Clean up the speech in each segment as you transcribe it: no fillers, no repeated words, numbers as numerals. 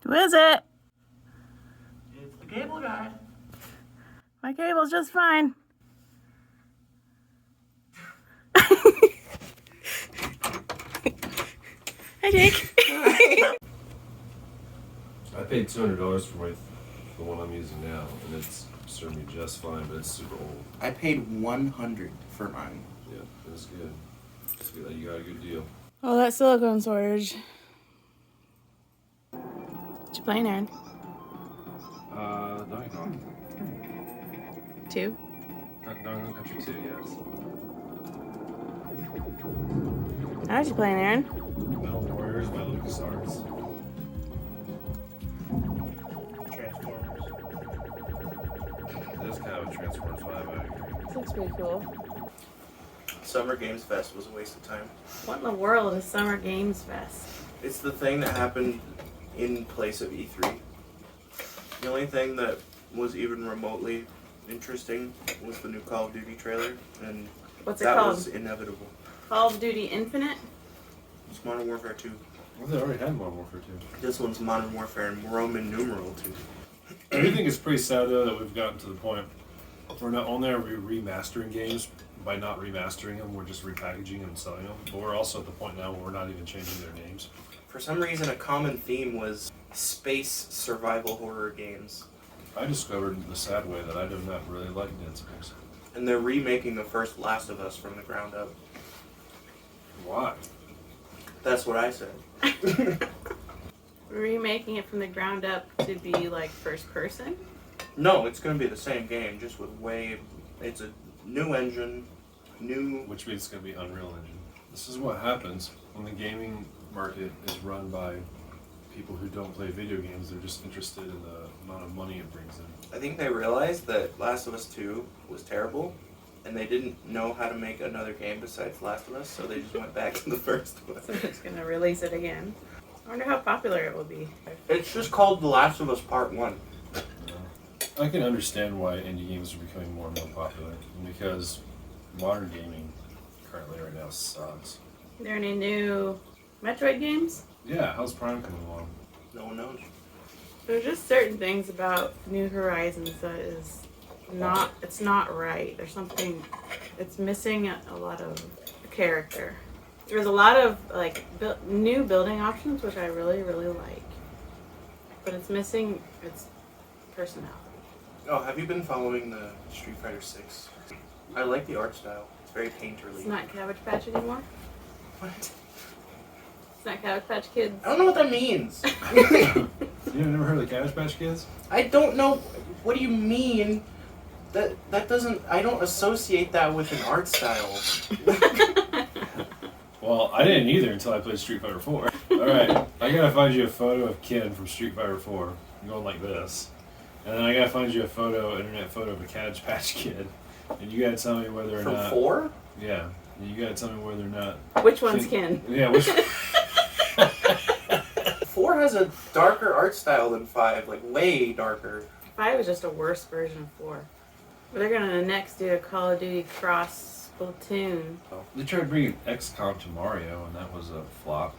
Who is it? It's the cable guy. My cable's just fine. Hi, Jake. I paid $200 for the one I'm using now, and it's served me just fine, but it's super old. I paid $100 for mine. Yeah, it's good. It's good that you got a good deal. Oh, that silicone storage. What you playing, Aaron? Donkey Kong. 2? Donkey Kong Country 2, yes. How are you playing, Aaron? Metal Warriors by LucasArts. Transformers. It is kind of a Transformers vibe, I agree. This looks pretty cool. Summer Games Fest was a waste of time. What in the world is Summer Games Fest? It's the thing that happened in place of E3. The only thing that was even remotely interesting was the new Call of Duty trailer, and What's it that called? was inevitable. Call of Duty Infinite? It's Modern Warfare 2. Well, they already had Modern Warfare 2. This one's Modern Warfare and Roman numeral 2. I do think it's pretty sad, though, that we've gotten to the point where not only are we remastering games, by not remastering them, we're just repackaging them and selling them, but we're also at the point now where we're not even changing their names. For some reason, a common theme was space survival horror games. I discovered the sad way that I do not really like Dead Space. And they're remaking the first Last of Us from the ground up. Why? That's what I said. Remaking it from the ground up to be like first person? No, it's going to be the same game, just with it's a new engine, Which means it's going to be Unreal Engine. This is what happens when the gaming market is run by people who don't play video games. They're just interested in the amount of money it brings in. I think they realized that Last of Us 2 was terrible, and they didn't know how to make another game besides Last of Us, so they just went back to the first one. So they're just gonna release it again. I wonder how popular it will be. It's just called The Last of Us Part 1. I can understand why indie games are becoming more and more popular, because modern gaming currently right now sucks. Are there any new Metroid games? Yeah, how's Prime coming along? No one knows. There's just certain things about New Horizons that is not, it's not right. There's something, it's missing a lot of character. There's a lot of like new building options, which I really, really like. But it's missing its personality. Oh, have you been following the Street Fighter 6? I like the art style. It's very painterly. It's not Cabbage Patch anymore? What? It's not Cabbage Patch Kids? I don't know what that means. You've never heard of the Cabbage Patch Kids? I don't know. What do you mean? That doesn't. I don't associate that with an art style. Well, I didn't either until I played Street Fighter 4. Alright, I gotta find you a photo of Ken from Street Fighter 4. I'm going like this. And then I gotta find you a internet photo of a Cabbage Patch Kid. And you gotta tell me whether or From not... 4? Yeah. And you gotta tell me whether or not... Which one's Ken? Yeah, which... 4 has a darker art style than 5, like way darker. 5 is just a worse version of 4. They're gonna next do a Call of Duty Cross Splatoon. They tried bringing XCOM to Mario, and that was a flop.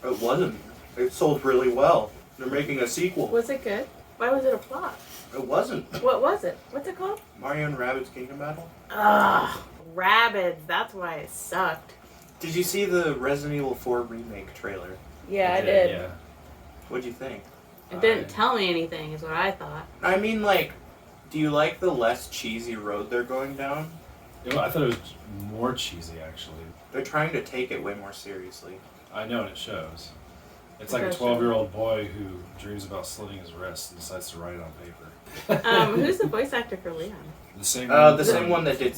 It wasn't. It sold really well. They're making a sequel. Was it good? Why was it a flop? It wasn't. What was it? What's it called? Mario and Rabbids Kingdom Battle? Ugh, Rabbids. That's why it sucked. Did you see the Resident Evil 4 remake trailer? Yeah, I did. Yeah. What'd you think? It didn't tell me anything, is what I thought. I mean, like, do you like the less cheesy road they're going down? I thought it was more cheesy, actually. They're trying to take it way more seriously. I know, and it shows. It's It like a does show. 12-year-old boy who dreams about slitting his wrist and decides to write it on paper. Who's the voice actor for Leon? The same one that did,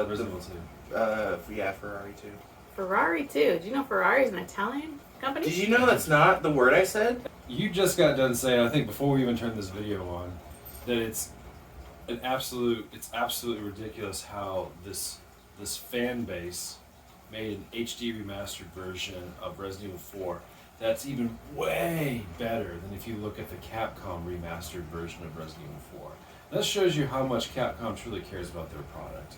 Resident Evil 2. yeah, Ferrari 2. Ferrari too. Do you know Ferrari's an Italian company? Did you know that's not the word I said? You just got done saying, I think before we even turned this video on, that it's absolutely ridiculous how this fan base made an HD remastered version of Resident Evil 4 that's even way better than if you look at the Capcom remastered version of Resident Evil 4. That shows you how much Capcom truly cares about their product.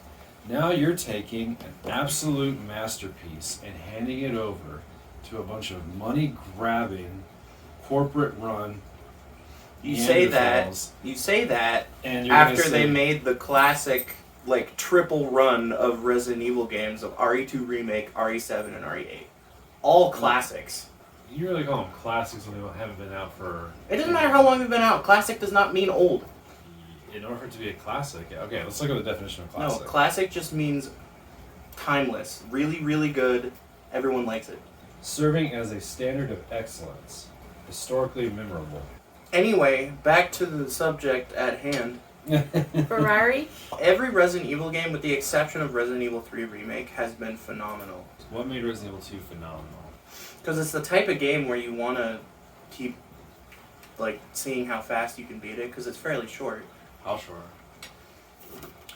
Now you're taking an absolute masterpiece and handing it over to a bunch of money-grabbing corporate run. You say Neanderthals, that and you're after gonna they say, made the classic, like, triple run of Resident Evil games of RE2 Remake, RE7, and RE8. All classics. You really call them classics when they haven't been out for. It doesn't matter how long they've been out. Classic does not mean old. In order for it to be a classic, okay, let's look at the definition of classic. No, classic just means timeless. Really, really good. Everyone likes it. Serving as a standard of excellence, historically memorable. Anyway, back to the subject at hand. Ferrari? Every Resident Evil game, with the exception of Resident Evil 3 Remake, has been phenomenal. What made Resident Evil 2 phenomenal? Because it's the type of game where you want to keep, like, seeing how fast you can beat it, because it's fairly short. How short?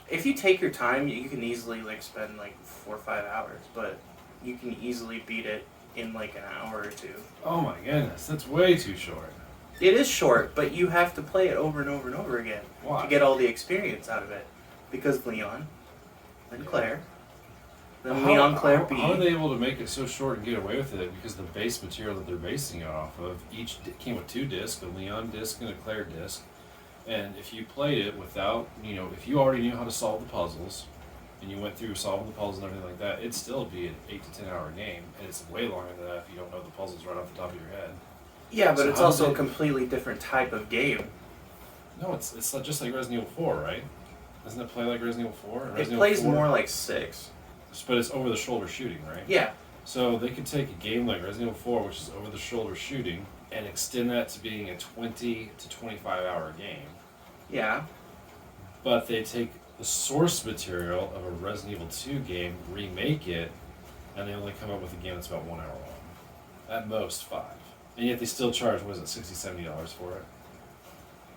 If you take your time, you can easily, like, spend, like, 4 or 5 hours, but you can easily beat it in, like, an hour or two. Oh my goodness, that's way too short. It is short, but you have to play it over and over and over again. Why? To get all the experience out of it. Because Leon, then Claire, then Leon, Claire, B. How are they able to make it so short and get away with it? Because the base material that they're basing it off of, came with 2 discs, a Leon disc and a Claire disc. And if you played it without, if you already knew how to solve the puzzles, and you went through solving the puzzles and everything like that, it'd still be an 8 to 10 hour game. And it's way longer than that if you don't know the puzzles right off the top of your head. Yeah, but So it's how also did a completely different type of game. No, it's just like Resident Evil 4, right? Doesn't it play like Resident Evil 4? It plays more like 6. But it's over-the-shoulder shooting, right? Yeah. So they could take a game like Resident Evil 4, which is over-the-shoulder shooting, and extend that to being a 20 to 25-hour game. Yeah. But they take the source material of a Resident Evil 2 game, remake it, and they only come up with a game that's about 1 hour long. At most 5. And yet they still charge, what is it, $60, $70 for it?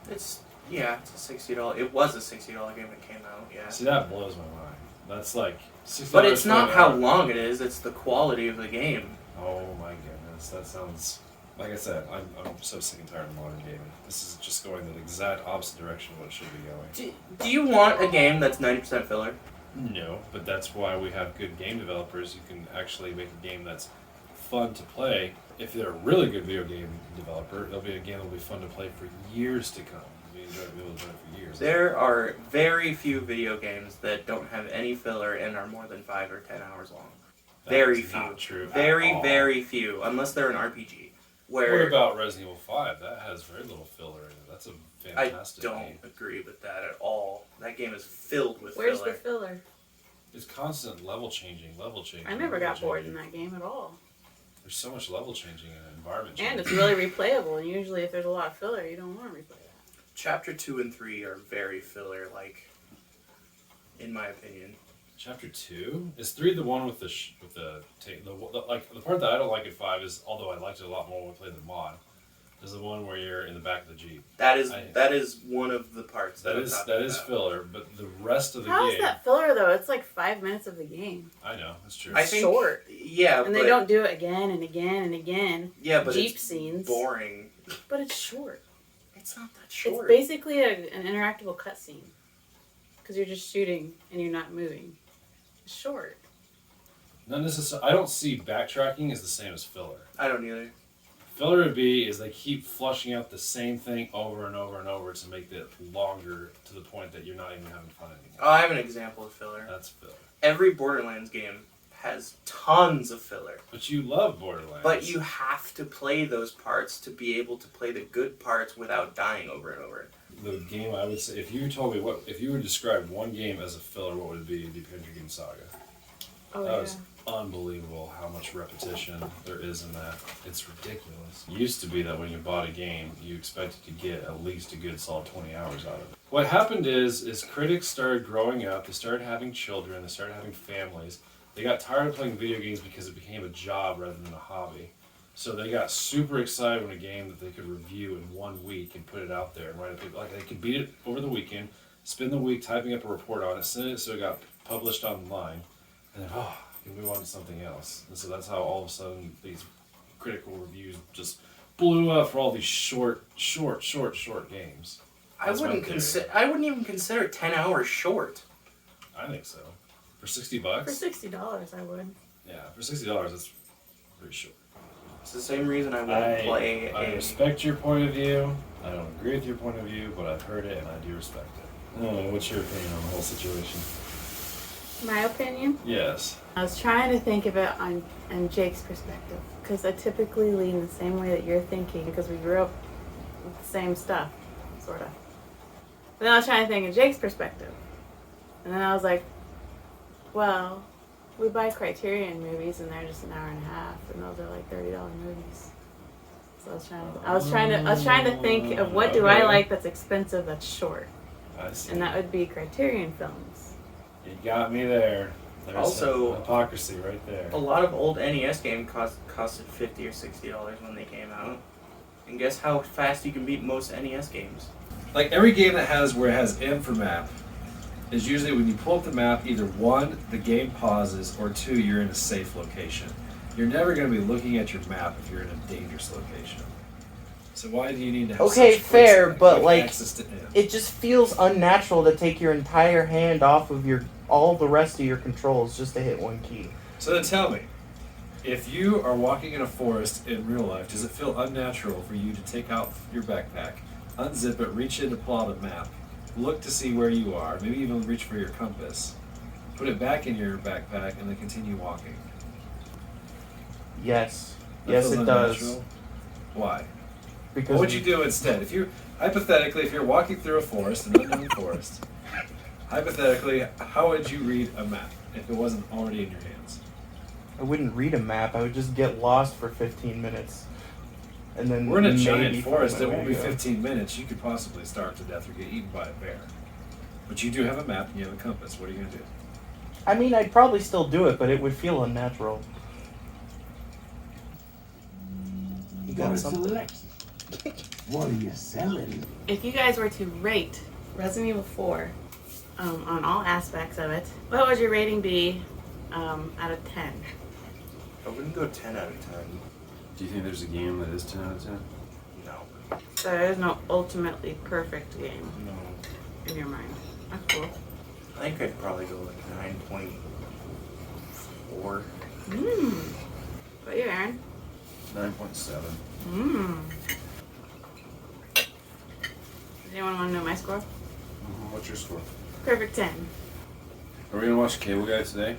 It's a $60. It was a $60 game that came out, yeah. See, that blows my mind. That's like $60. But it's not for an how hour. long it is, it's the quality of the game. Oh my goodness, that sounds... Like I said, I'm so sick and tired of modern gaming. This is just going the exact opposite direction of what it should be going. Do you want a game that's 90% filler? No, but that's why we have good game developers who can actually make a game that's fun to play. If they're a really good video game developer, it'll be a game that'll be fun to play for years to come. You'll be able to enjoy it for years. There are very few video games that don't have any filler and are more than 5 or 10 hours long. Very That's few. not true at Very, all. very few. Unless they're an RPG. What Where about Resident Evil 5? That has very little filler in it. That's a I fantastic don't game. agree with that at all. That game is filled with Where's filler. the filler? It's constant level changing. I never got bored in that game at all. There's so much level changing and environment And changing. it's really replayable, and usually if there's a lot of filler, you don't want to replay that. Chapter 2 and 3 are very filler-like, in my opinion. Chapter 2? Is 3 the one with the part that I don't like in 5 is, although I liked it a lot more when we played the mod, is the one where you're in the back of the Jeep. That is one of the parts that is filler, but the rest of the How game... is that filler, though? It's like 5 minutes of the game. I know, that's true. I think, short. Yeah, And but, they don't do it again and again and again. Yeah, but Jeep it's scenes. boring. But it's short. It's not that short. It's basically an interactable cutscene. Because you're just shooting and you're not moving. It's short. Not necessarily. I don't see backtracking as the same as filler. I don't either. Filler would be is they keep flushing out the same thing over and over and over to make it longer to the point that you're not even having fun anymore. Oh, I have an example of filler. That's filler. Every Borderlands game has tons of filler. But you love Borderlands. But you have to play those parts to be able to play the good parts without dying over and over. The game I would say, if you told me if you would describe one game as a filler, what would it be? It'd be Pendragon Saga. Oh, That yeah. was unbelievable how much repetition there is in that. It's ridiculous. It used to be that when you bought a game, you expected to get at least a good solid 20 hours out of it. What happened is critics started growing up, they started having children, they started having families. They got tired of playing video games because it became a job rather than a hobby. So they got super excited when a game that they could review in 1 week and put it out there and write a paper. Like they could beat it over the weekend, spend the week typing up a report on it, send it so it got published online, and then you can move on to something else. And so that's how all of a sudden these critical reviews just blew up for all these short games. I That's my wouldn't theory. I wouldn't even consider 10 hours short. I think so. For $60? For $60, I would. Yeah, for $60, that's pretty short. the same reason I won't play I respect your point of view. I don't agree with your point of view, but I've heard it and I do respect it. I don't know, what's your opinion on the whole situation? My opinion? Yes. I was trying to think of it on Jake's perspective, because I typically lean the same way that you're thinking, because we grew up with the same stuff, sort of. But then I was trying to think of Jake's perspective. And then I was like, well, we buy Criterion movies and they're just an hour and a half, and those are like $30 movies. So I was trying to think of what do I like that's expensive that's short. I see. And that would be Criterion films. You got me there. There's Also, hypocrisy right there. a lot of old NES games costed $50 or $60 when they came out. And guess how fast you can beat most NES games? Like every game that has where it has M for map is usually when you pull up the map, either one, the game pauses, or two, you're in a safe location. You're never going to be looking at your map if you're in a dangerous location. So why do you need to have Okay, such fair, quick but like access to M? it just feels unnatural to take your entire hand off of all the rest of your controls just to hit one key. So then tell me, if you are walking in a forest in real life, does it feel unnatural for you to take out your backpack, unzip it, reach in to pull out a map, look to see where you are, maybe even reach for your compass, put it back in your backpack, and then continue walking? Yes. That Yes, feels it does. unnatural? Why? Because What would you do instead? If you hypothetically, if you're walking through a forest, an unknown forest, hypothetically, how would you read a map if it wasn't already in your hands? I wouldn't read a map. I would just get lost for 15 minutes. And then We're in a maybe giant find forest. my It way won't to be go. 15 minutes. You could possibly starve to death or get eaten by a bear. But you do have a map and you have a compass. What are you going to do? I mean, I'd probably still do it, but it would feel unnatural. You got something? What are you selling? If you guys were to rate Resident Evil 4 on all aspects of it, what would your rating be out of 10? I wouldn't go 10 out of 10. Do you think there's a game that is 10 out of 10? No. So there's no ultimately perfect game No. in your mind. That's cool. I think I'd probably go like 9.4. What you, Aaron? 9.7. Does anyone want to know my score? What's your score? Perfect 10. Are we gonna watch Cable Guy today?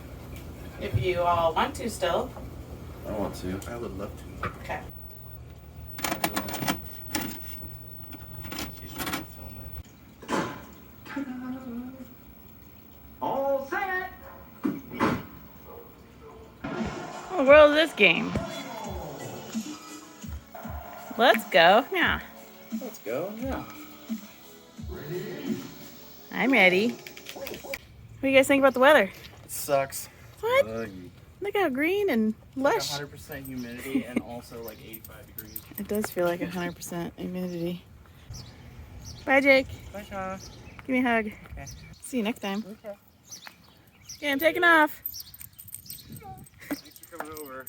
If you all want to still. I want to. I would love to. Okay. She's trying to film it. All set. What the world is this game? Let's go. Yeah. Let's go. Yeah. I'm ready. What do you guys think about the weather? It sucks. What? Look how green and lush. 100% humidity and also like 85 degrees. It does feel like 100% humidity. Bye, Jake. Bye, Shauna. Give me a hug. Okay. See you next time. Okay. Yeah, I'm taking off. Thanks for coming over.